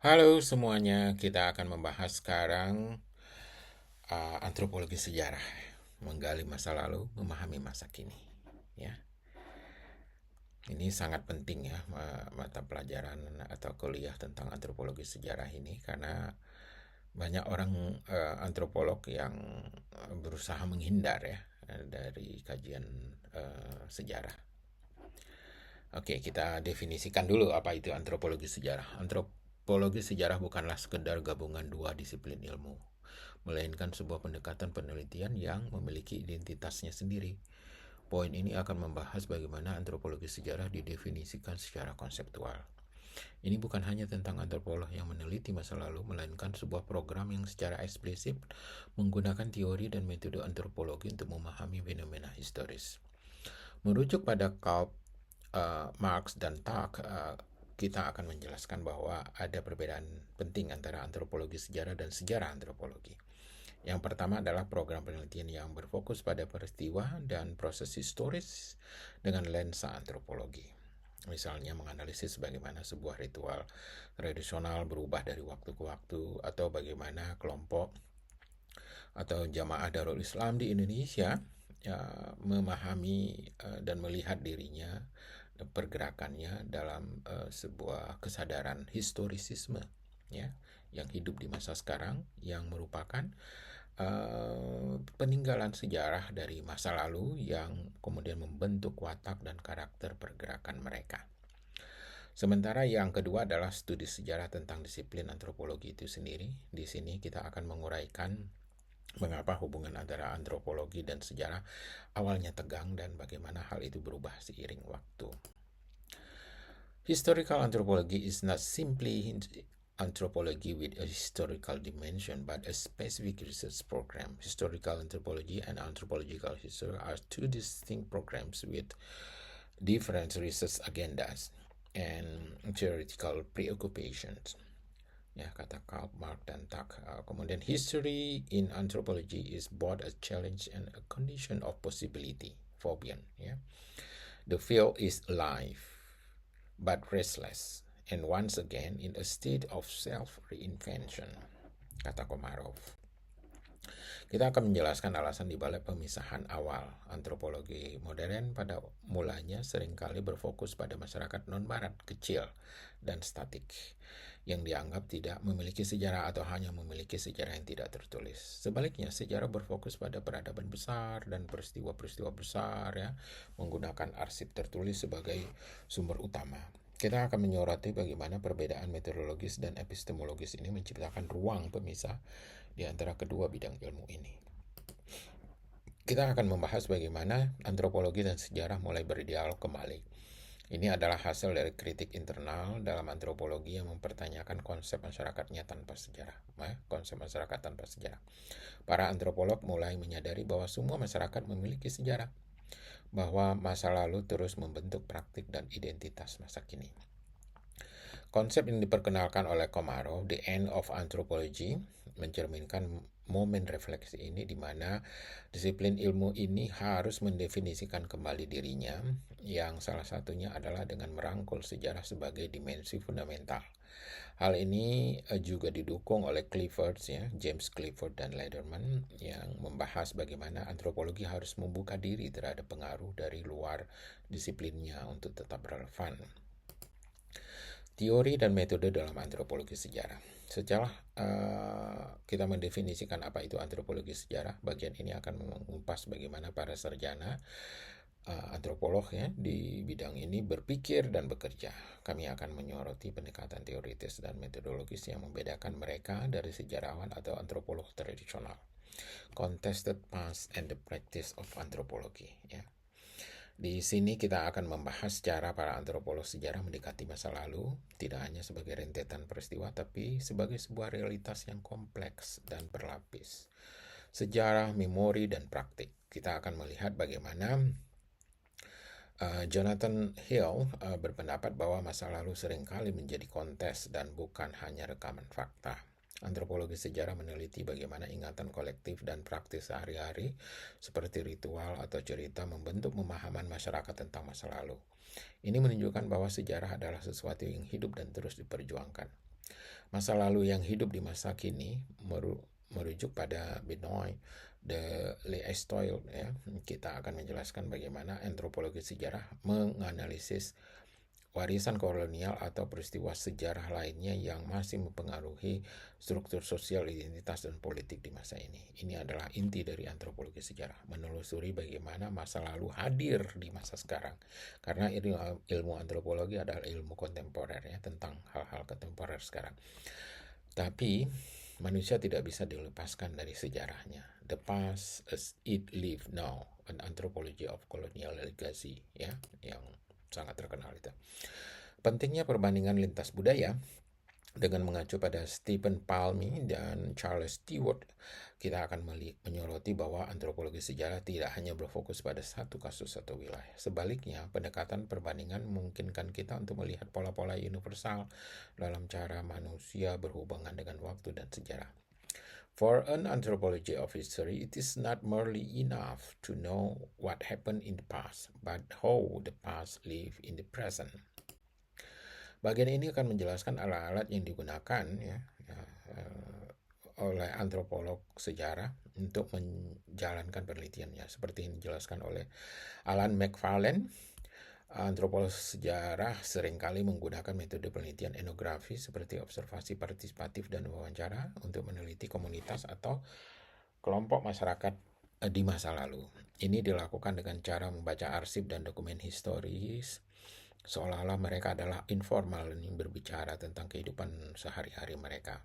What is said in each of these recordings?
Halo semuanya, kita akan membahas sekarang antropologi sejarah, menggali masa lalu, memahami masa kini. Ya, ini sangat penting ya mata pelajaran atau kuliah tentang antropologi sejarah ini karena banyak orang antropolog yang berusaha menghindar ya dari kajian sejarah. Oke, kita definisikan dulu apa itu antropologi sejarah. Antropologi sejarah bukanlah sekedar gabungan dua disiplin ilmu, melainkan sebuah pendekatan penelitian yang memiliki identitasnya sendiri. Poin ini akan membahas bagaimana antropologi sejarah didefinisikan secara konseptual. Ini bukan hanya tentang antropolog yang meneliti masa lalu, melainkan sebuah program yang secara eksplisit menggunakan teori dan metode antropologi untuk memahami fenomena historis. Merujuk pada Karl Marx dan Tuck, kita akan menjelaskan bahwa ada perbedaan penting antara antropologi sejarah dan sejarah antropologi. Yang pertama adalah program penelitian yang berfokus pada peristiwa dan proses historis dengan lensa antropologi. Misalnya menganalisis bagaimana sebuah ritual tradisional berubah dari waktu ke waktu, atau bagaimana kelompok atau jamaah Darul Islam di Indonesia ya, memahami dan melihat dirinya, pergerakannya dalam sebuah kesadaran historisisme ya yang hidup di masa sekarang, yang merupakan peninggalan sejarah dari masa lalu yang kemudian membentuk watak dan karakter pergerakan mereka. Sementara yang kedua adalah studi sejarah tentang disiplin antropologi itu sendiri. Di sini kita akan menguraikan mengapa hubungan antara antropologi dan sejarah awalnya tegang dan bagaimana hal itu berubah seiring waktu. Historical anthropology is not simply anthropology with a historical dimension, but a specific research program. Historical anthropology and anthropological history are two distinct programs with different research agendas and theoretical preoccupations. Ya, kata Karl Marx dan Tuck. Kemudian history in anthropology is both a challenge and a condition of possibility. Fabian, ya. The field is alive but restless and once again in a state of self-reinvention, kata Komarov. Kita akan menjelaskan alasan dibalik pemisahan awal. Antropologi modern pada mulanya seringkali berfokus pada masyarakat non-barat kecil dan statik, yang dianggap tidak memiliki sejarah atau hanya memiliki sejarah yang tidak tertulis. Sebaliknya, sejarah berfokus pada peradaban besar dan peristiwa-peristiwa besar ya, menggunakan arsip tertulis sebagai sumber utama. Kita akan menyoroti bagaimana perbedaan metodologis dan epistemologis ini menciptakan ruang pemisah di antara kedua bidang ilmu ini. Kita akan membahas bagaimana antropologi dan sejarah mulai berdialog kembali. Ini adalah hasil dari kritik internal dalam antropologi yang mempertanyakan konsep masyarakatnya tanpa sejarah. Konsep masyarakat tanpa sejarah. Para antropolog mulai menyadari bahwa semua masyarakat memiliki sejarah, bahwa masa lalu terus membentuk praktik dan identitas masa kini. Konsep yang diperkenalkan oleh Komarov, The End of Anthropology, mencerminkan momen refleksi ini di mana disiplin ilmu ini harus mendefinisikan kembali dirinya, yang salah satunya adalah dengan merangkul sejarah sebagai dimensi fundamental. Hal ini juga didukung oleh Clifford, ya, James Clifford dan Lederman, yang membahas bagaimana antropologi harus membuka diri terhadap pengaruh dari luar disiplinnya untuk tetap relevan. Teori dan metode dalam antropologi sejarah. Setelah kita mendefinisikan apa itu antropologi sejarah, bagian ini akan mengupas bagaimana para sarjana antropolog ya di bidang ini berpikir dan bekerja. Kami akan menyoroti pendekatan teoritis dan metodologis yang membedakan mereka dari sejarawan atau antropolog tradisional. Contested past and the practice of anthropology, ya. Di sini kita akan membahas cara para antropolog sejarah mendekati masa lalu, tidak hanya sebagai rentetan peristiwa, tapi sebagai sebuah realitas yang kompleks dan berlapis. Sejarah, memori, dan praktik. Kita akan melihat bagaimana Jonathan Hill berpendapat bahwa masa lalu seringkali menjadi kontes dan bukan hanya rekaman fakta. Antropologi sejarah meneliti bagaimana ingatan kolektif dan praktis sehari-hari seperti ritual atau cerita membentuk pemahaman masyarakat tentang masa lalu. Ini menunjukkan bahwa sejarah adalah sesuatu yang hidup dan terus diperjuangkan. Masa lalu yang hidup di masa kini merujuk pada Benoit de l'Estoile, ya. Kita akan menjelaskan bagaimana antropologi sejarah menganalisis warisan kolonial atau peristiwa sejarah lainnya yang masih mempengaruhi struktur sosial, identitas, dan politik di masa ini. Ini adalah inti dari antropologi sejarah, menelusuri bagaimana masa lalu hadir di masa sekarang. Karena ilmu antropologi adalah ilmu kontemporer, ya, tentang hal-hal kontemporer sekarang. Tapi manusia tidak bisa dilepaskan dari sejarahnya. The past as it live now, an anthropology of colonial legacy, ya, yang sangat terkenal itu. Pentingnya perbandingan lintas budaya dengan mengacu pada Stephen Palmy dan Charles Stewart, kita akan menyoroti bahwa antropologi sejarah tidak hanya berfokus pada satu kasus atau wilayah. Sebaliknya, pendekatan perbandingan memungkinkan kita untuk melihat pola-pola universal dalam cara manusia berhubungan dengan waktu dan sejarah. For an anthropology of history, it is not merely enough to know what happened in the past, but how the past live in the present. Bagian ini akan menjelaskan alat-alat yang digunakan, oleh antropolog sejarah untuk menjalankan penelitiannya, seperti yang dijelaskan oleh Alan McFarlane. Antropolog sejarah seringkali menggunakan metode penelitian etnografi seperti observasi partisipatif dan wawancara untuk meneliti komunitas atau kelompok masyarakat di masa lalu. Ini dilakukan dengan cara membaca arsip dan dokumen historis, seolah-olah mereka adalah informal yang berbicara tentang kehidupan sehari-hari mereka.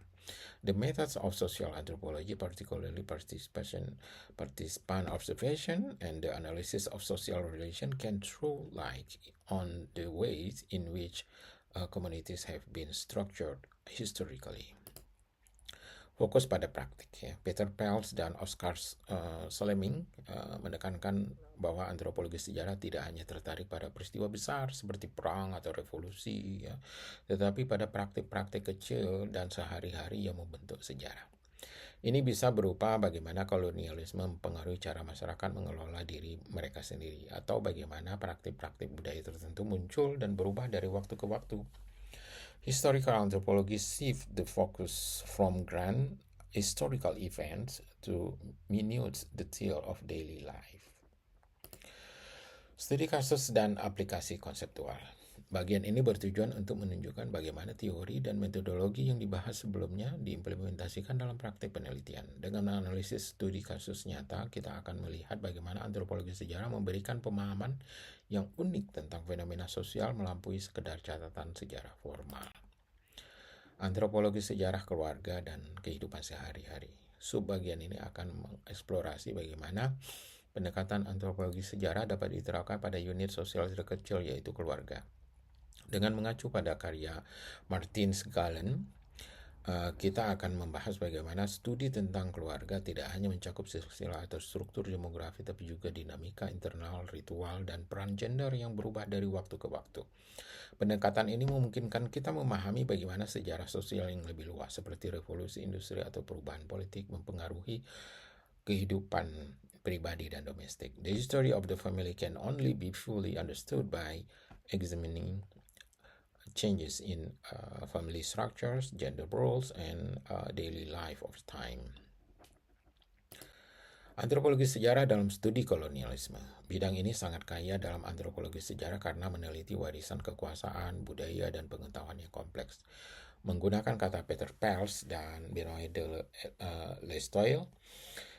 The methods of social anthropology, particularly participant observation and the analysis of social relation, can throw light on the ways in which communities have been structured historically. Fokus pada praktik, ya. Peter Pels dan Oscar Salemink menekankan bahwa antropologi sejarah tidak hanya tertarik pada peristiwa besar seperti perang atau revolusi, ya, tetapi pada praktik-praktik kecil dan sehari-hari yang membentuk sejarah. Ini bisa berupa bagaimana kolonialisme mempengaruhi cara masyarakat mengelola diri mereka sendiri, atau bagaimana praktik-praktik budaya tertentu muncul dan berubah dari waktu ke waktu. Historical anthropology shifts the focus from grand historical events to minute detail of daily life. Studi kasus dan aplikasi konseptual. Bagian ini bertujuan untuk menunjukkan bagaimana teori dan metodologi yang dibahas sebelumnya diimplementasikan dalam praktik penelitian. Dengan analisis studi kasus nyata, kita akan melihat bagaimana antropologi sejarah memberikan pemahaman yang unik tentang fenomena sosial melampaui sekedar catatan sejarah formal. Antropologi sejarah keluarga dan kehidupan sehari-hari. Subbagian ini akan mengeksplorasi bagaimana pendekatan antropologi sejarah dapat diterapkan pada unit sosial terkecil, yaitu keluarga. Dengan mengacu pada karya Martins Galen, kita akan membahas bagaimana studi tentang keluarga tidak hanya mencakup silsilah atau struktur demografi, tapi juga dinamika internal, ritual, dan peran gender yang berubah dari waktu ke waktu. Pendekatan ini memungkinkan kita memahami bagaimana sejarah sosial yang lebih luas, seperti revolusi industri atau perubahan politik, mempengaruhi kehidupan pribadi dan domestik. The history of the family can only be fully understood by examining changes in family structures, gender roles, and daily life of time. Antropologi sejarah dalam studi kolonialisme. Bidang ini sangat kaya dalam antropologi sejarah karena meneliti warisan kekuasaan, budaya, dan pengetahuan yang kompleks. Menggunakan kata Peter Pels dan Benoit de l'Estoile,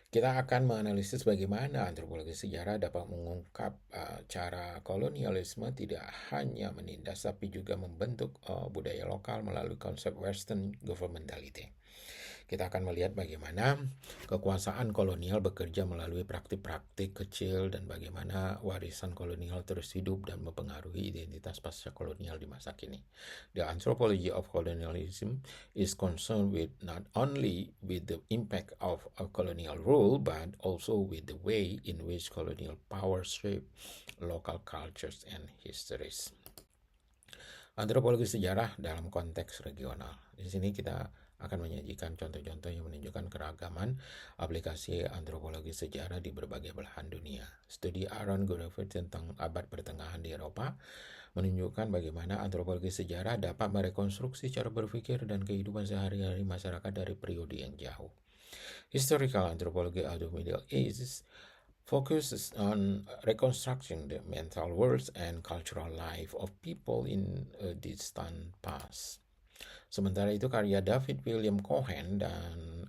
kita akan menganalisis bagaimana antropologi sejarah dapat mengungkap cara kolonialisme tidak hanya menindas tapi juga membentuk budaya lokal melalui konsep Western governmentality. Kita akan melihat bagaimana kekuasaan kolonial bekerja melalui praktik-praktik kecil dan bagaimana warisan kolonial terus hidup dan mempengaruhi identitas pasca kolonial di masa kini. The anthropology of colonialism is concerned with not only with the impact of a colonial rule, but also with the way in which colonial power shape local cultures and histories. Antropologi sejarah dalam konteks regional. Di sini kita akan menyajikan contoh-contoh yang menunjukkan keragaman aplikasi antropologi sejarah di berbagai belahan dunia. Studi Aaron Gurevitch tentang abad pertengahan di Eropa menunjukkan bagaimana antropologi sejarah dapat merekonstruksi cara berpikir dan kehidupan sehari-hari masyarakat dari periode yang jauh. Historical anthropology of the Middle East focuses on reconstructing the mental worlds and cultural life of people in a distant past. Sementara itu karya David William Cohen dan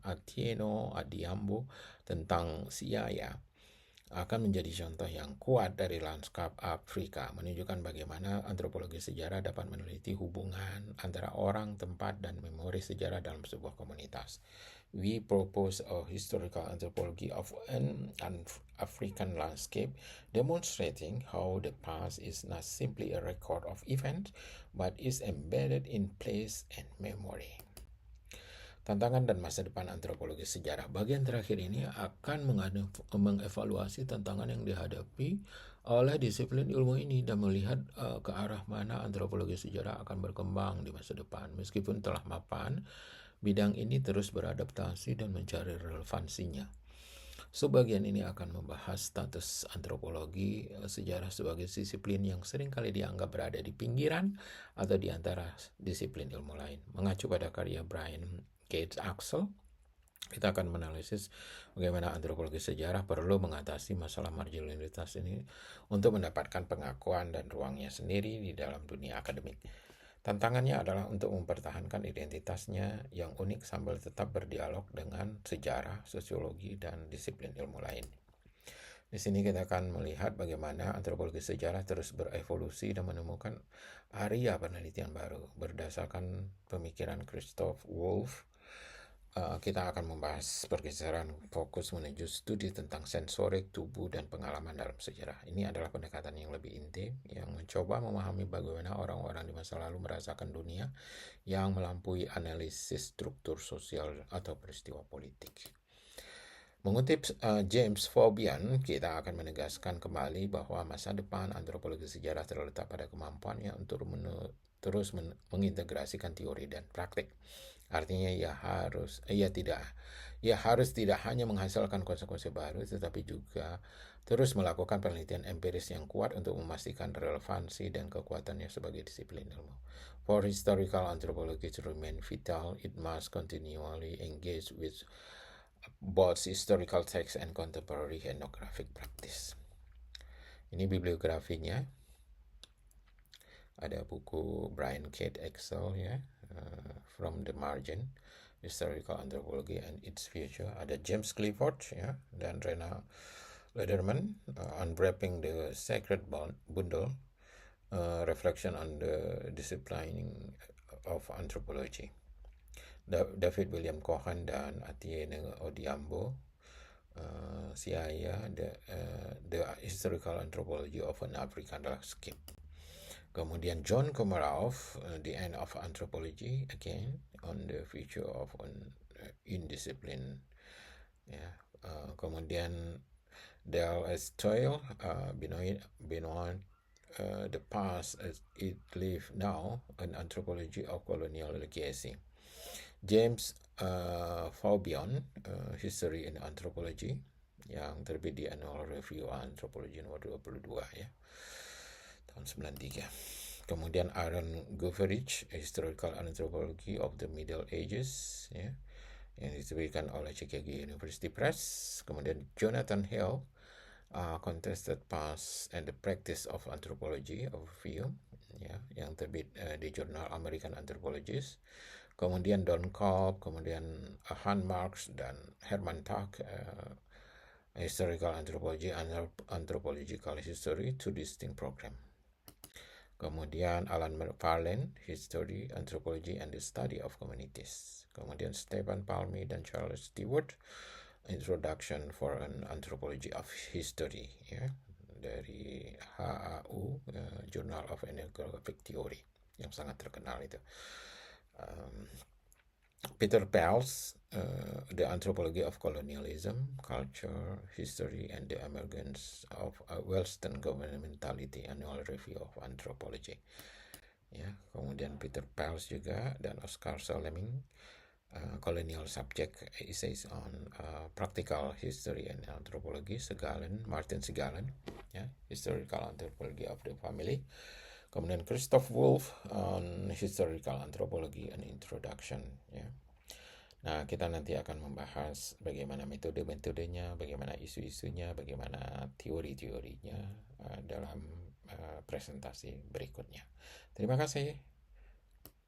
Atieno Adhiambo tentang Siaya akan menjadi contoh yang kuat dari lanskap Afrika, menunjukkan bagaimana antropologi sejarah dapat meneliti hubungan antara orang, tempat, dan memori sejarah dalam sebuah komunitas. We propose a historical anthropology of an African landscape, demonstrating how the past is not simply a record of events, but is embedded in place and memory. Tantangan dan masa depan antropologi sejarah. Bagian terakhir ini akan mengevaluasi tantangan yang dihadapi oleh disiplin ilmu ini dan melihat ke arah mana antropologi sejarah akan berkembang di masa depan. Meskipun telah mapan, bidang ini terus beradaptasi dan mencari relevansinya. Bagian ini akan membahas status antropologi sejarah sebagai disiplin yang seringkali dianggap berada di pinggiran atau di antara disiplin ilmu lain. Mengacu pada karya Brian Gates Axel, kita akan menganalisis bagaimana antropologi sejarah perlu mengatasi masalah marginalitas ini untuk mendapatkan pengakuan dan ruangnya sendiri di dalam dunia akademik. Tantangannya adalah untuk mempertahankan identitasnya yang unik sambil tetap berdialog dengan sejarah, sosiologi, dan disiplin ilmu lain. Di sini kita akan melihat bagaimana antropologi sejarah terus berevolusi dan menemukan area penelitian baru. Berdasarkan pemikiran Christoph Wolff, kita akan membahas pergeseran fokus menuju studi tentang sensorik, tubuh, dan pengalaman dalam sejarah. Ini adalah pendekatan yang lebih intim, yang mencoba memahami bagaimana orang-orang di masa lalu merasakan dunia yang melampaui analisis struktur sosial atau peristiwa politik. Mengutip James Fabian, kita akan menegaskan kembali bahwa masa depan antropologi sejarah terletak pada kemampuannya untuk terus mengintegrasikan teori dan praktik. Artinya ia harus tidak hanya menghasilkan konsekuensi baru, tetapi juga terus melakukan penelitian empiris yang kuat untuk memastikan relevansi dan kekuatannya sebagai disiplin ilmu. For historical anthropology to remain vital, it must continually engage with both historical text and contemporary ethnographic practice. Ini bibliografinya. Ada buku Brian Gates Axel ya, From the Margin, Historical Anthropology and Its Future. Ada James Clifford ya, dan Rena Lederman, Unwrapping the Sacred Bundle, Reflection on the Discipline of Anthropology. David William Cohen dan Atieno Adhiambo, Siaya, the Historical Anthropology of an African Landscape. Kemudian John Komarov, The End of Anthropology, again on the future of indiscipline. Ya. Kemudian Dale S. Toyle, Beyond the Past as It Lives Now, An Anthropology of Colonial Legacy. James Fabian, History and Anthropology, yang terbit di Annual Review Anthropology nomor 22 ya, tahun 93. Kemudian Aaron Goverich, Historical Anthropology of the Middle Ages ya, yang diterbitkan oleh Chicago University Press. Kemudian Jonathan Hill, Contested Past and the Practice of Anthropology Overview ya, yang terbit di Jurnal American Anthropologist. Kemudian Don Kolb, kemudian Han Marks dan Herman Tak, Historical Anthropology and Anthropological History, two distinct program. Kemudian Alan McFarlane, History, Anthropology and the Study of Communities. Kemudian Stephen Palmi dan Charles Stewart, Introduction for an Anthropology of History ya, dari HAU, Journal of Ethnographic Theory, yang sangat terkenal itu. Peter Pels, The Anthropology of Colonialism, Culture, History, and the Emergence of Western Governmentality, Annual Review of Anthropology. Ya, kemudian Peter Pels juga dan Oscar Saleming, Colonial Subject Essays on Practical History and Anthropology, Martin Segalen, ya, Historical Anthropology of the Family. Kemudian Christoph Wolff on Historical Anthropology and Introduction, ya. Nah, kita nanti akan membahas bagaimana metode-metodenya, bagaimana isu-isunya, bagaimana teori-teorinya dalam presentasi berikutnya. Terima kasih.